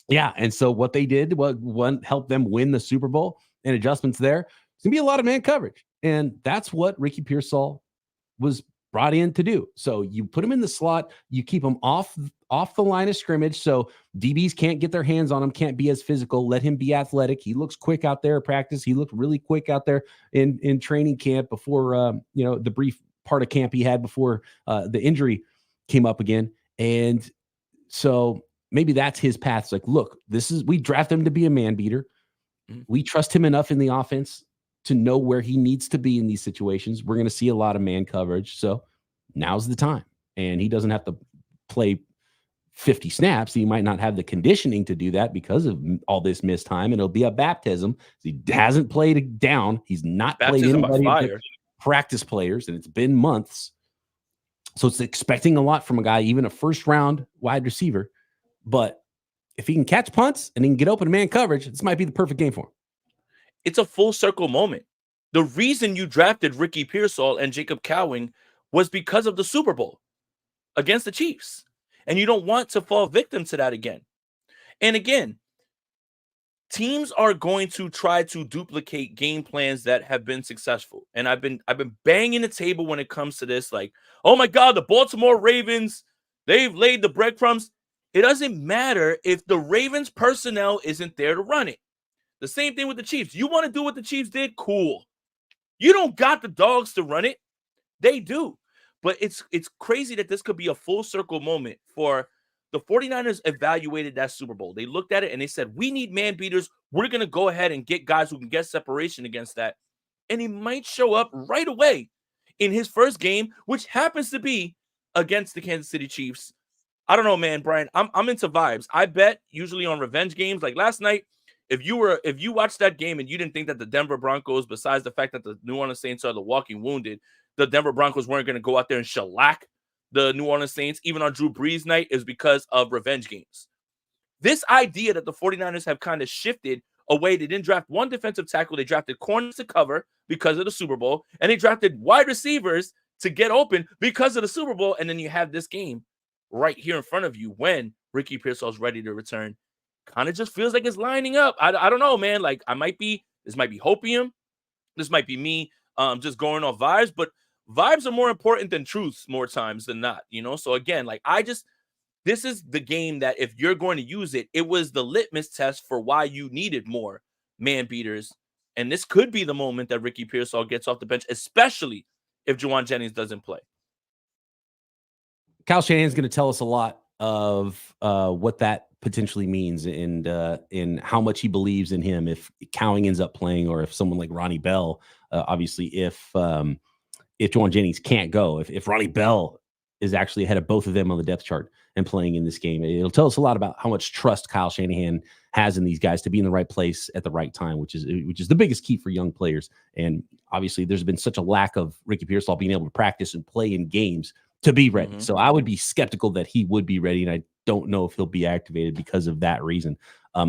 Yeah. And so what they did was help them win the Super Bowl, and adjustments there. It's gonna be a lot of man coverage. And that's what Ricky Pearsall was brought in to do. So you put him in the slot, you keep him off the line of scrimmage, so DBs can't get their hands on him, can't be as physical. Let him be athletic. He looks quick out there at practice. He looked really quick out there in training camp before the brief part of camp he had before the injury came up again. And so maybe that's his path. It's like, look, we draft him to be a man beater. We trust him enough in the offense to know where he needs to be in these situations. We're going to see a lot of man coverage. So now's the time. And he doesn't have to play 50 snaps. He might not have the conditioning to do that because of all this missed time. And it'll be a baptism. He hasn't played down. He's not played anybody but practice players, and it's been months. So it's expecting a lot from a guy, even a first-round wide receiver. But if he can catch punts and he can get open to man coverage, this might be the perfect game for him. It's a full circle moment. The reason you drafted Ricky Pearsall and Jacob Cowing was because of the Super Bowl against the Chiefs. And you don't want to fall victim to that again. And again, teams are going to try to duplicate game plans that have been successful. And I've been banging the table when it comes to this. Like, oh my God, the Baltimore Ravens, they've laid the breadcrumbs. It doesn't matter if the Ravens personnel isn't there to run it. The same thing with the Chiefs. You want to do what the Chiefs did? Cool. You don't got the dogs to run it. They do. But it's crazy that this could be a full circle moment for the 49ers. Evaluated that Super Bowl. They looked at it and they said, we need man beaters. We're going to go ahead and get guys who can get separation against that. And he might show up right away in his first game, which happens to be against the Kansas City Chiefs. I don't know, man, Brian. I'm into vibes. I bet usually on revenge games like last night. If you watched that game and you didn't think that the Denver Broncos, besides the fact that the New Orleans Saints are the walking wounded, the Denver Broncos weren't going to go out there and shellac the New Orleans Saints, even on Drew Brees night, is because of revenge games. This idea that the 49ers have kind of shifted away. They didn't draft one defensive tackle. They drafted corners to cover because of the Super Bowl, and they drafted wide receivers to get open because of the Super Bowl. And then you have this game right here in front of you when Ricky Pearsall is ready to return. Kind of just feels like it's lining up. I don't know, man. Like this might be hopium. This might be me just going off vibes, but vibes are more important than truths more times than not, So again, like this is the game that if you're going to use it, it was the litmus test for why you needed more man beaters. And this could be the moment that Ricky Pearsall gets off the bench, especially if Juwan Jennings doesn't play. Kyle Shanahan's going to tell us a lot of what that potentially means and in how much he believes in him if Cowing ends up playing, or if someone like Ronnie Bell, obviously if Juwan Jennings can't go, if Ronnie Bell is actually ahead of both of them on the depth chart and playing in this game, it'll tell us a lot about how much trust Kyle Shanahan has in these guys to be in the right place at the right time, which is the biggest key for young players. And obviously there's been such a lack of Ricky Pearsall being able to practice and play in games to be ready. So I would be skeptical that he would be ready, and I don't know if he'll be activated because of that reason.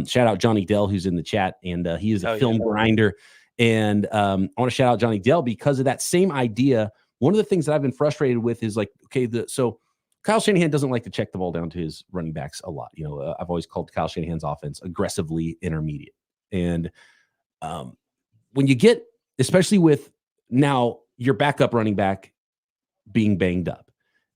Shout out Johnny Dell, who's in the chat, and he is a film grinder. And I want to shout out Johnny Dell because of that same idea. One of the things that I've been frustrated with is like, okay, so Kyle Shanahan doesn't like to check the ball down to his running backs a lot. I've always called Kyle Shanahan's offense aggressively intermediate. And when you get, especially with now your backup running back being banged up,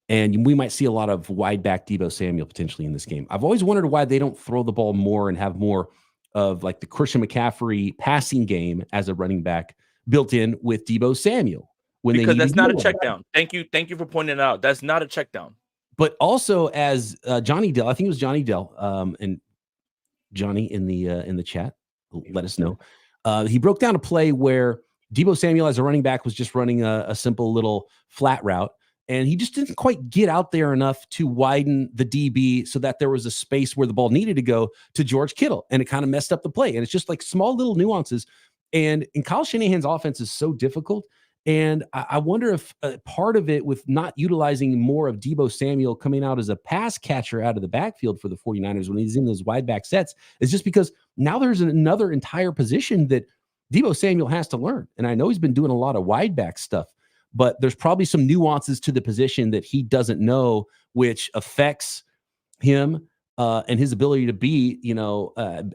and we might see a lot of wide back Deebo Samuel potentially in this game. I've always wondered why they don't throw the ball more and have more of like the Christian McCaffrey passing game as a running back built in with Deebo Samuel. Because that's not a check down. Thank you for pointing it out. That's not a check down. But also as Johnny Dell, I think it was Johnny Dell, and Johnny in the chat, let us know. He broke down a play where Deebo Samuel as a running back was just running a simple little flat route. And he just didn't quite get out there enough to widen the DB so that there was a space where the ball needed to go to George Kittle. And it kind of messed up the play. And it's just like small little nuances. And Kyle Shanahan's offense is so difficult. And I wonder if part of it with not utilizing more of Deebo Samuel coming out as a pass catcher out of the backfield for the 49ers when he's in those wide back sets is just because now there's another entire position that Deebo Samuel has to learn. And I know he's been doing a lot of wide back stuff, but there's probably some nuances to the position that he doesn't know, which affects him and his ability to be,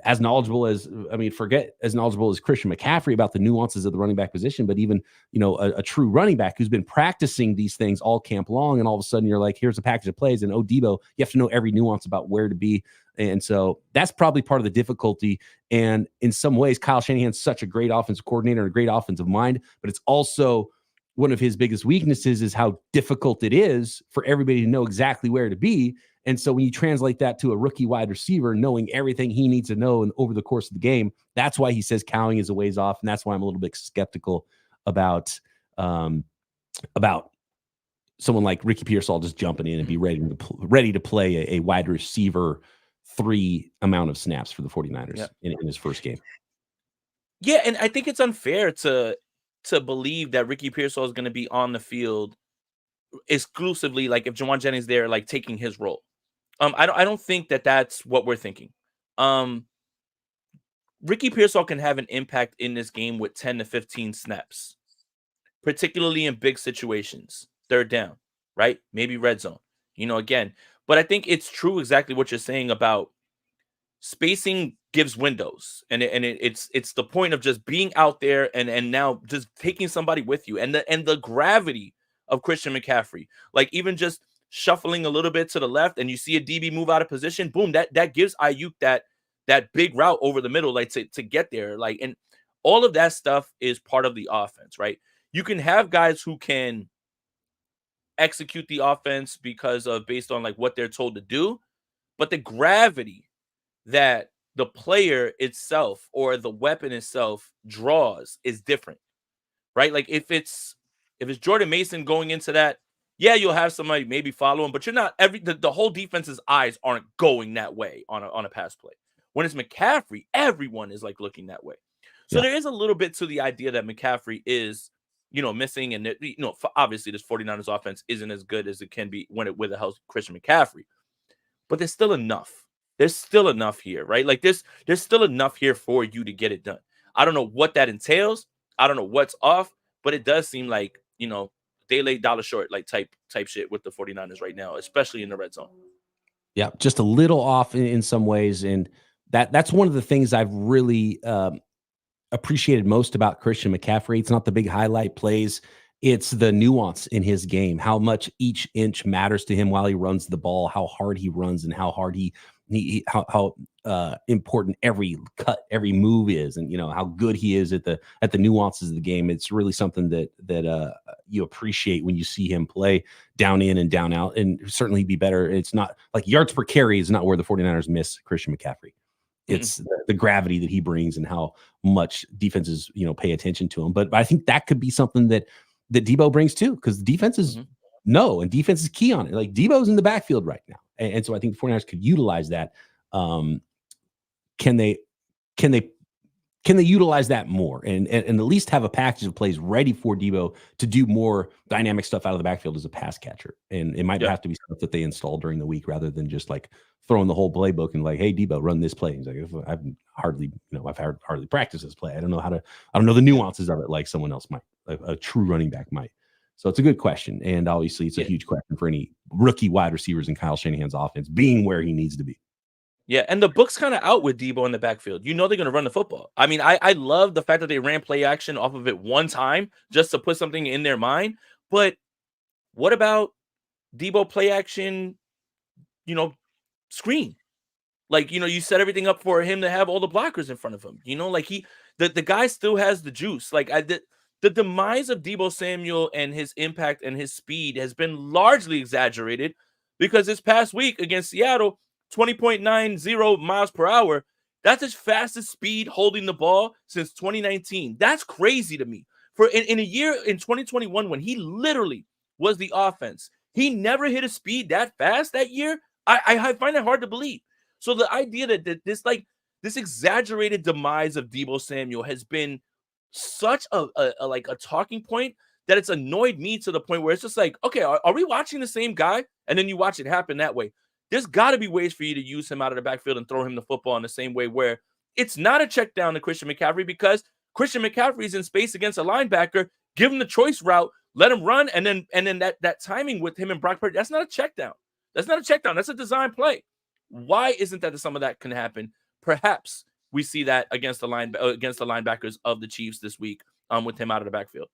as knowledgeable as, forget as knowledgeable as Christian McCaffrey about the nuances of the running back position, but even, a true running back who's been practicing these things all camp long. And all of a sudden you're like, here's a package of plays. And Debo, you have to know every nuance about where to be. And so that's probably part of the difficulty. And in some ways, Kyle Shanahan's such a great offensive coordinator and a great offensive mind, but it's also one of his biggest weaknesses is how difficult it is for everybody to know exactly where to be. And so when you translate that to a rookie wide receiver, knowing everything he needs to know and over the course of the game, that's why he says Cowing is a ways off. And that's why I'm a little bit skeptical about someone like Ricky Pearsall just jumping in and be ready to play a wide receiver 3 amount of snaps for the 49ers in his first game. Yeah, and I think it's unfair to believe that Ricky Pearsall is going to be on the field exclusively, like if Jawan Jennings there, like taking his role. I don't think that that's what we're thinking. Ricky Pearsall can have an impact in this game with 10 to 15 snaps, particularly in big situations, third down, right? Maybe red zone, again. But I think it's true exactly what you're saying about spacing gives windows, and it's the point of just being out there and now just taking somebody with you, and the gravity of Christian McCaffrey, like even just shuffling a little bit to the left, and you see a DB move out of position, boom, that gives Ayuk that big route over the middle, like to get there, like, and all of that stuff is part of the offense, right? You can have guys who can execute the offense based on like what they're told to do, but the gravity that the player itself or the weapon itself draws is different, right? Like if it's Jordan Mason going into that, yeah, you'll have somebody maybe follow him, but you're not the whole defense's eyes aren't going that way on a pass play. When it's McCaffrey, everyone is like looking that way. So there is a little bit to the idea that McCaffrey is, missing, and obviously this 49ers offense isn't as good as it can be with a healthy Christian McCaffrey, but there's still enough. There's still enough here, right? Like there's still enough here for you to get it done. I don't know what that entails. I don't know what's off, but it does seem like, day late, dollar short, like type shit with the 49ers right now, especially in the red zone. Yeah, just a little off in some ways. And that's one of the things I've really appreciated most about Christian McCaffrey. It's not the big highlight plays. It's the nuance in his game, how much each inch matters to him while he runs the ball, how hard he runs, and how hard how important every cut, every move is, and how good he is at the nuances of the game. It's really something that you appreciate when you see him play down in and down out, and certainly be better. It's not like yards per carry is not where the 49ers miss Christian McCaffrey. It's the gravity that he brings and how much defenses, pay attention to him. But I think that could be something that Debo brings too, because defenses know, and defense is key on it. Like Debo's in the backfield right now. And so I think the 49ers could utilize that. Can they utilize that more and at least have a package of plays ready for Debo to do more dynamic stuff out of the backfield as a pass catcher? And it might have to be stuff that they install during the week rather than just like throwing the whole playbook and like, hey, Debo, run this play. He's like, I've hardly practiced this play. I don't know the nuances of it like someone else might, a true running back might. So it's a good question. And obviously it's a huge question for any rookie wide receivers in Kyle Shanahan's offense being where he needs to be. Yeah, and the book's kind of out with Debo in the backfield. They're going to run the football. I mean, I love the fact that they ran play action off of it one time just to put something in their mind. But what about Debo play action, screen? Like, you set everything up for him to have all the blockers in front of him. Like the guy still has the juice. Like the demise of Debo Samuel and his impact and his speed has been largely exaggerated because this past week against Seattle, 20.90 miles per hour, that's his fastest speed holding the ball since 2019. That's crazy to me. For in a year in 2021 when he literally was the offense, he never hit a speed that fast that year. I find it hard to believe. So the idea that this exaggerated demise of Debo Samuel has been such a talking point that it's annoyed me to the point where it's just like, okay, are we watching the same guy? And then you watch it happen that way. There's got to be ways for you to use him out of the backfield and throw him the football in the same way where it's not a check down to Christian McCaffrey because Christian McCaffrey is in space against a linebacker. Give him the choice route, let him run, and then that timing with him and Brock Purdy, that's not a check down. That's not a check down. That's a design play. Why isn't that some of that can happen? Perhaps we see that against the linebackers of the Chiefs this week, with him out of the backfield.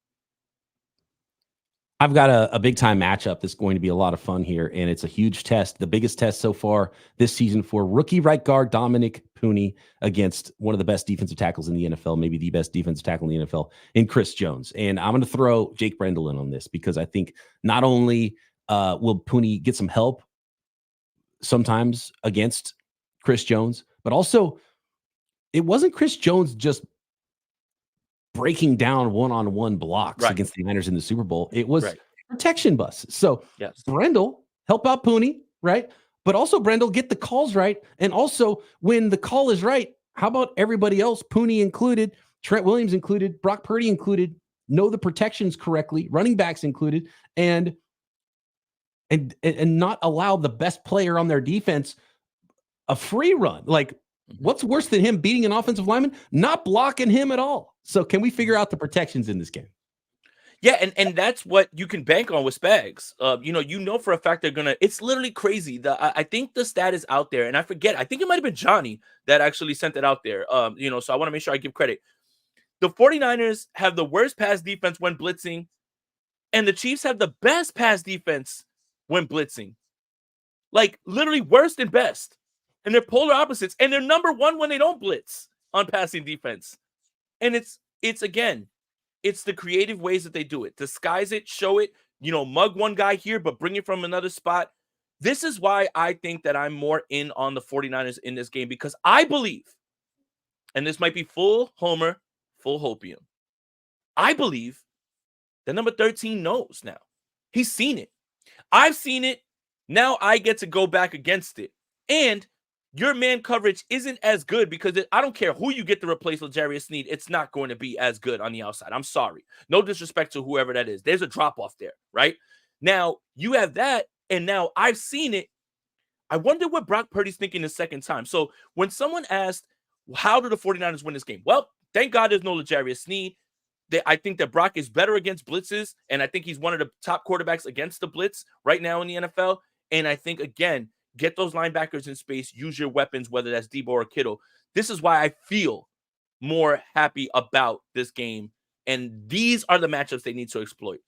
I've got a big time matchup that's going to be a lot of fun here, and it's a huge test, the biggest test so far this season for rookie right guard Dominic Pooney against one of the best defensive tackles in the NFL, maybe the best defensive tackle in the NFL, in Chris Jones. And I'm going to throw Jake Brendel in on this because I think not only will Pooney get some help sometimes against Chris Jones, but also it wasn't Chris Jones just breaking down one-on-one blocks against the Niners in the Super Bowl. It was protection busts. So Brendel help out Pooney, right? But also Brendel get the calls right. And also when the call is right, how about everybody else, Pooney included, Trent Williams included, Brock Purdy included, know the protections correctly, running backs included, and not allow the best player on their defense a free run. Like, what's worse than him beating an offensive lineman? Not blocking him at all. So can we figure out the protections in this game? Yeah, and that's what you can bank on with Spags. You know for a fact they're gonna. It's literally crazy. I think the stat is out there, and I forget. I think it might have been Johnny that actually sent it out there. So I want to make sure I give credit. The 49ers have the worst pass defense when blitzing, and the Chiefs have the best pass defense when blitzing. Like literally worst and best, and they're polar opposites, and they're number one when they don't blitz on passing defense. And it's again. It's the creative ways that they do it. Disguise it, show it, mug one guy here, but bring it from another spot. This is why I think that I'm more in on the 49ers in this game, because I believe, and this might be full homer, full hopium, I believe that number 13 knows now. He's seen it. I've seen it. Now I get to go back against it. And your man coverage isn't as good because I don't care who you get to replace L'Jarius Sneed. It's not going to be as good on the outside. I'm sorry. No disrespect to whoever that is. There's a drop-off there, right? Now, you have that, and now I've seen it. I wonder what Brock Purdy's thinking the second time. So when someone asked, how do the 49ers win this game? Well, thank God there's no L'Jarius Sneed. I think that Brock is better against blitzes, and I think he's one of the top quarterbacks against the blitz right now in the NFL. And I think, again, get those linebackers in space, use your weapons, whether that's Debo or Kittle. This is why I feel more happy about this game. And these are the matchups they need to exploit.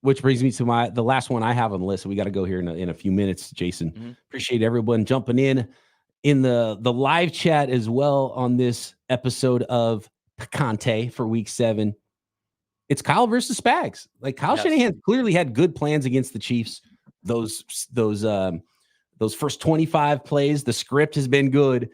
Which brings me to the last one I have on the list. We got to go here in a few minutes, Jason. Appreciate everyone jumping in the live chat as well on this episode of Aponte for week 7. It's Kyle versus Spags. Like Kyle Shanahan clearly had good plans against the Chiefs. Those first 25 plays, the script has been good.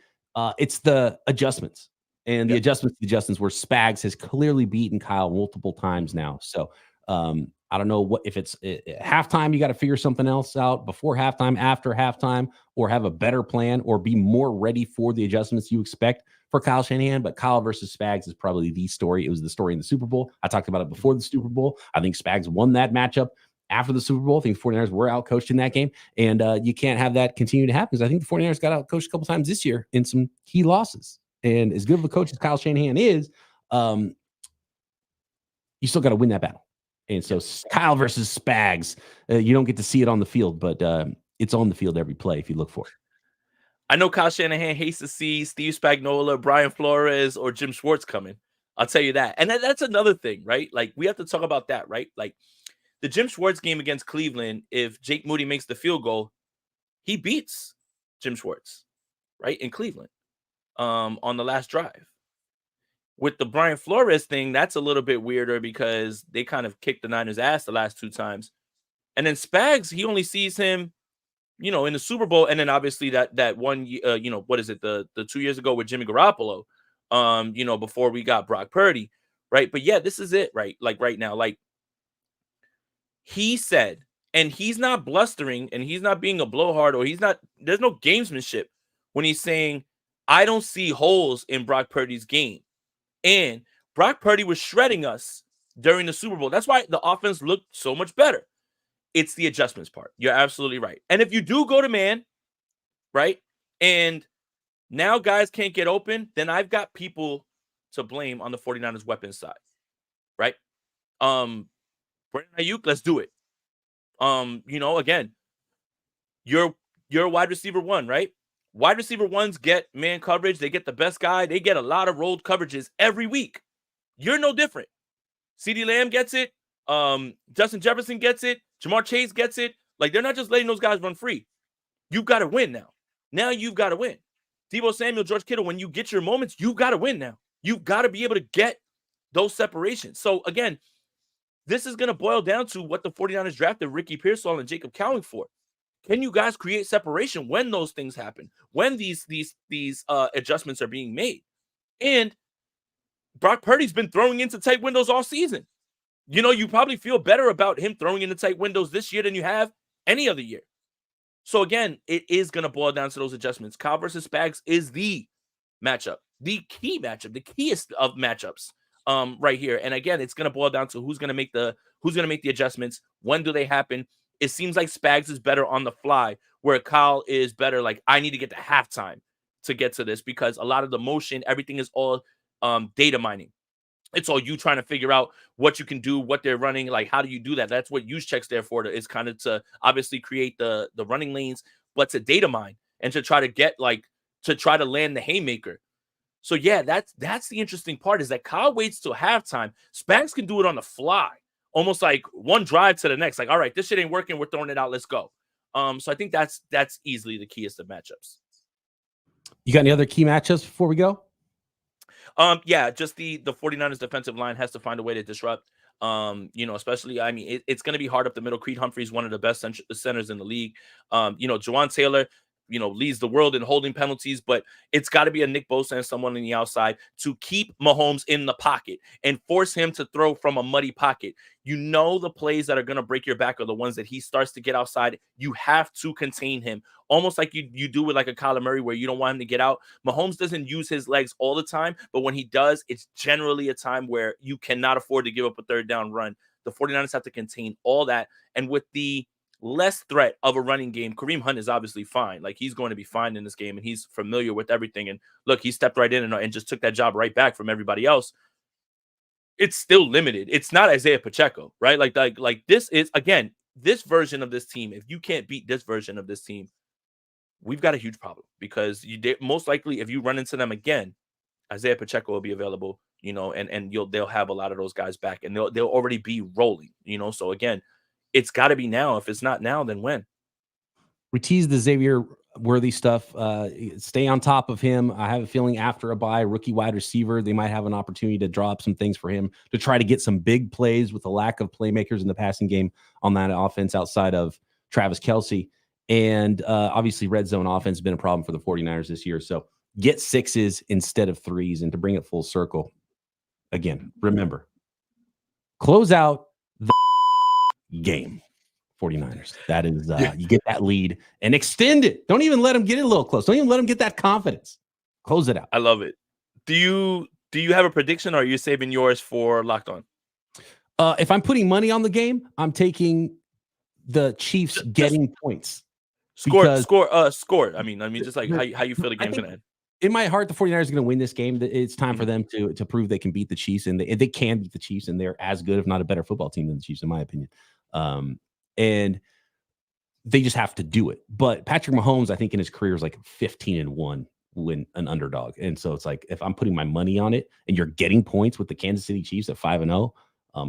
It's the adjustments and the adjustments where Spags has clearly beaten Kyle multiple times now. So I don't know if it's halftime, you got to figure something else out before halftime, after halftime, or have a better plan or be more ready for the adjustments you expect for Kyle Shanahan. But Kyle versus Spags is probably the story. It was the story in the Super Bowl. I talked about it before the Super Bowl. I think Spags won that matchup. After the Super Bowl, I think the 49ers were outcoached in that game, and you can't have that continue to happen because I think the 49ers got outcoached a couple times this year in some key losses. And as good of a coach as Kyle Shanahan is, you still got to win that battle. And so Kyle versus Spags, you don't get to see it on the field, but it's on the field every play if you look for it. I know Kyle Shanahan hates to see Steve Spagnuolo, Brian Flores, or Jim Schwartz coming. I'll tell you that. And that's another thing, right? Like, we have to talk about that, right? Like, the Jim Schwartz game against Cleveland, if Jake Moody makes the field goal, he beats Jim Schwartz, right, in Cleveland on the last drive. With the Brian Flores thing, that's a little bit weirder because they kind of kicked the Niners' ass the last 2 times. And then Spags, he only sees him, in the Super Bowl, and then obviously that one, what is it, the 2 years ago with Jimmy Garoppolo, before we got Brock Purdy, right? But yeah, this is it, right? Like right now, like, he said, and he's not blustering and he's not being a blowhard or there's no gamesmanship when he's saying, I don't see holes in Brock Purdy's game. And Brock Purdy was shredding us during the Super Bowl. That's why the offense looked so much better. It's the adjustments part. You're absolutely right. And if you do go to man, right, and now guys can't get open, then I've got people to blame on the 49ers weapons side, right? Brandon Ayuk, let's do it. Again, you're you're a wide receiver one, right? Wide receiver ones get man coverage. They get the best guy. They get a lot of rolled coverages every week. You're no different. CeeDee Lamb gets it. Justin Jefferson gets it. Jamar Chase gets it. Like, they're not just letting those guys run free. You've got to win now. Now you've got to win. Deebo Samuel, George Kittle, when you get your moments, you've got to win now. You've got to be able to get those separations. So, again, this is going to boil down to what the 49ers drafted Ricky Pearsall and Jacob Cowing for. Can you guys create separation when those things happen, when these adjustments are being made? And Brock Purdy's been throwing into tight windows all season. You know, you probably feel better about him throwing into tight windows this year than you have any other year. So, again, it is going to boil down to those adjustments. Kyle versus Spags is the matchup, the key matchup, the keyest of matchups right here. And, again, it's going to boil down to who's going to make the adjustments. When do they happen? It seems like Spags is better on the fly, where Kyle is better like, I need to get to halftime to get to this, because a lot of the motion, everything is all data mining. It's all you trying to figure out what you can do, what they're running. Like, how do you do that? That's what use checks there for. Is kind of to obviously create the running lanes, but to data mine and to try to get to try to land the haymaker. So yeah, that's the interesting part, is that Kyle waits till halftime. Spags can do it on the fly, almost like one drive to the next. Like, all right, this shit ain't working. We're throwing it out. Let's go. So I think that's easily the keyest of matchups. You got any other key matchups before we go? Yeah, just the 49ers defensive line has to find a way to disrupt. Especially, I mean, it's going to be hard up the middle. Creed Humphrey's one of the best centers in the league. Jawan Taylor, leads the world in holding penalties, but it's got to be a Nick Bosa and someone on the outside to keep Mahomes in the pocket and force him to throw from a muddy pocket. The plays that are going to break your back are the ones that he starts to get outside. You have to contain him, almost like you do with like a Kyler Murray, where you don't want him to get out. Mahomes doesn't use his legs all the time, but when he does, it's generally a time where you cannot afford to give up a third down run. The 49ers have to contain all that. And with the less threat of a running game, Kareem Hunt is obviously fine. Like, he's going to be fine in this game, and he's familiar with everything. And look, he stepped right in and just took that job right back from everybody else. It's still limited. It's not Isaiah Pacheco, right? Like this is, again, this version of this team. If you can't beat this version of this team, we've got a huge problem, because most likely, if you run into them again, Isaiah Pacheco will be available, and they'll have a lot of those guys back, and they'll already be rolling, So again, it's got to be now. If it's not now, then when? We teased the Xavier Worthy stuff. Stay on top of him. I have a feeling after a bye, rookie wide receiver, they might have an opportunity to draw up some things for him to try to get some big plays with the lack of playmakers in the passing game on that offense outside of Travis Kelce. And obviously, red zone offense has been a problem for the 49ers this year. So get 6s instead of 3s. And to bring it full circle, again, remember, close out the game. 49ers. That is, you get that lead and extend it. Don't even let them get it a little close. Don't even let them get that confidence. Close it out. I love it. Do you have a prediction, or are you saving yours for Locked On? If I'm putting money on the game, I'm taking the Chiefs getting points. Score. I mean, just like how you feel the game's gonna end. In my heart, the 49ers are going to win this game. It's time for them to prove they can beat the Chiefs, and they can beat the Chiefs, and they're as good, if not a better football team than the Chiefs, in my opinion. And they just have to do it. But Patrick Mahomes, I think in his career is like 15-1 when an underdog. And so it's like, if I'm putting my money on it and you're getting points with the Kansas City Chiefs at 5-0,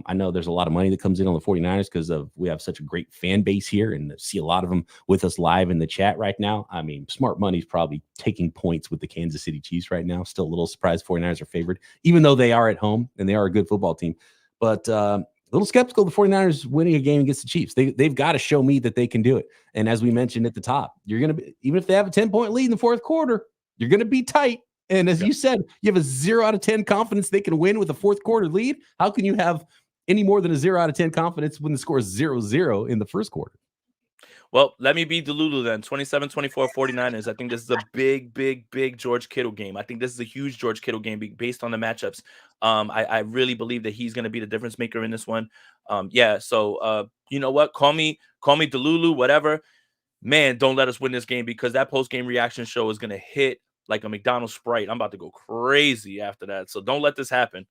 I know there's a lot of money that comes in on the 49ers because we have such a great fan base here, and see a lot of them with us live in the chat right now. I mean, smart money's probably taking points with the Kansas City Chiefs right now. Still a little surprised 49ers are favored, even though they are at home and they are a good football team. But a little skeptical of the 49ers winning a game against the Chiefs. They've got to show me that they can do it. And as we mentioned at the top, you're going to be, even if they have a 10-point lead in the fourth quarter, you're going to be tight. And as you said, you have a 0 out of 10 confidence they can win with a fourth quarter lead. How can you have any more than a 0 out of 10 confidence when the score is 0-0 in the first quarter? Well, let me be Delulu then. 27-24 49ers. I think this is a big George Kittle game. I think this is a huge George Kittle game based on the matchups. I really believe that he's going to be the difference maker in this one. So you know what? Call me Delulu, whatever. Man, don't let us win this game, because that post-game reaction show is going to hit like a McDonald's Sprite. I'm about to go crazy after that. So don't let this happen.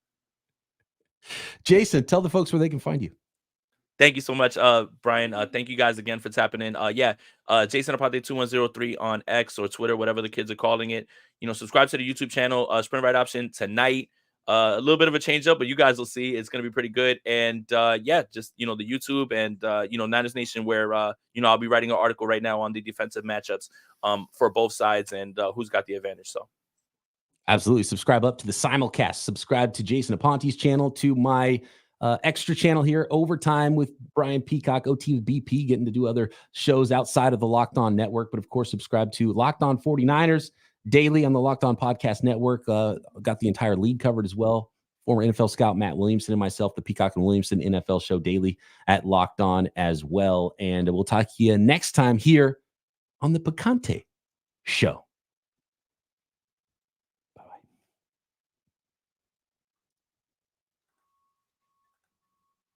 Jason, tell the folks where they can find you. Thank you so much, Brian. Thank you guys again for tapping in. Jason Aponte 2103 on X or Twitter, whatever the kids are calling it. Subscribe to the YouTube channel. Sprint right option tonight. A little bit of a change up, but you guys will see it's going to be pretty good. And just the YouTube and Niners Nation, where I'll be writing an article right now on the defensive matchups for both sides and who's got the advantage. So. Absolutely. Subscribe up to the simulcast. Subscribe to Jason Aponte's channel, to my extra channel here, Overtime with Brian Peacock, OT with BP, getting to do other shows outside of the Locked On Network. But of course, subscribe to Locked On 49ers daily on the Locked On Podcast Network. Got the entire league covered as well. Former NFL scout Matt Williamson and myself, the Peacock and Williamson NFL show daily at Locked On as well. And we'll talk to you next time here on the Picante Show.